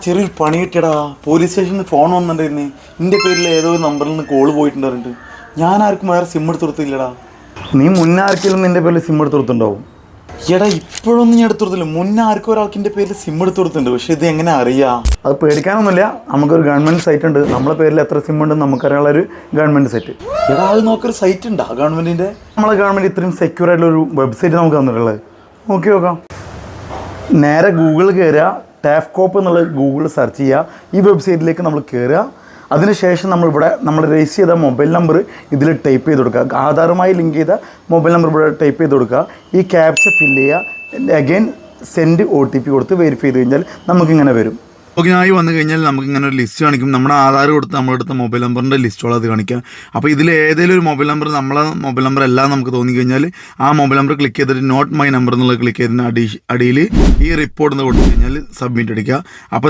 ചെറിയൊരു പണി കിട്ടിയടാ. പോലീസ് സ്റ്റേഷനിൽ ഫോൺ വന്നിട്ടുണ്ടായിരുന്നു. എൻ്റെ പേരിൽ ഏതോ ഒരു നമ്പറിൽ നിന്ന് കോള് പോയിട്ടുണ്ടായിരുന്നു. ഞാൻ ആർക്കും വേറെ സിം എടുത്ത് കൊടുത്തില്ലടാ. നീ മുന്നേ ആർക്കെങ്കിലും നിൻ്റെ പേരിൽ സിം എടുത്ത് കൊടുത്തിട്ടുണ്ടാവും. എടാ ഇപ്പോഴൊന്നും ഞാൻ എടുത്തു കൊടുത്തില്ല. മുന്നേ ആർക്കും ഒരാൾക്ക് എൻ്റെ പേരിൽ സിം എടുത്ത് കൊടുത്തിട്ടുണ്ട്. പക്ഷെ ഇത് എങ്ങനെ അറിയാം? അത് പേടിക്കാനൊന്നുമില്ല. നമുക്കൊരു ഗവൺമെൻറ് സൈറ്റ് ഉണ്ട്. നമ്മളെ പേരിൽ എത്ര സിം ഉണ്ടെന്ന് നമുക്കറിയാനുള്ള ഒരു ഗവൺമെൻറ് സൈറ്റ്. എടാ അത് നോക്കൊരു സൈറ്റ് ഉണ്ടോ ഗവൺമെൻറ്റിൻ്റെ? നമ്മളെ ഗവൺമെൻറ് ഇത്രയും സെക്യൂർ ആയിട്ടുള്ളൊരു വെബ്സൈറ്റ് നമുക്ക് തന്നിട്ടുള്ളത്. നോക്കി നോക്കാം. നേരെ ഗൂഗിൾ കയറുക, ടാഫ്കോപ്പ് എന്നുള്ള ഗൂഗിൾ സെർച്ച് ചെയ്യുക. ഈ വെബ്സൈറ്റിലേക്ക് നമ്മൾ കയറുക. അതിനുശേഷം നമ്മളിവിടെ നമ്മൾ രജിസ്റ്റർ ചെയ്ത മൊബൈൽ നമ്പർ ഇതിൽ ടൈപ്പ് ചെയ്ത് കൊടുക്കുക. ആധാറുമായി ലിങ്ക് ചെയ്ത മൊബൈൽ നമ്പർ ഇവിടെ ടൈപ്പ് ചെയ്ത് കൊടുക്കുക. ഈ ക്യാപ്ച ഫില്ല് ചെയ്യുക. അഗൈൻ സെൻഡ് OTP കൊടുത്ത് വെരിഫൈ ചെയ്ത് കഴിഞ്ഞാൽ നമുക്കിങ്ങനെ വരും. ലോഗിനായി വന്നു കഴിഞ്ഞാൽ നമുക്ക് ഇങ്ങനെ ഒരു ലിസ്റ്റ് കാണിക്കും. നമ്മുടെ ആധാർ കൊടുത്ത് നമ്മളെടുത്ത മൊബൈൽ നമ്പറിൻ്റെ ലിസ്റ്റോളം അത് കാണിക്കാം. അപ്പോൾ ഇതിൽ ഏതെങ്കിലും ഒരു മൊബൈൽ നമ്പർ നമ്മളെ മൊബൈൽ നമ്പർ എല്ലാം നമുക്ക് തോന്നിക്കഴിഞ്ഞാൽ ആ മൊബൈൽ നമ്പർ ക്ലിക്ക് ചെയ്തിട്ട് നോട്ട് മൈ നമ്പർ എന്നുള്ളത് ക്ലിക്ക് ചെയ്തതിന് അടിയിൽ ഈ റിപ്പോർട്ട് എന്ന് കൊടുത്തു കഴിഞ്ഞാൽ സബ്മിറ്റ് അടിക്കുക. അപ്പോൾ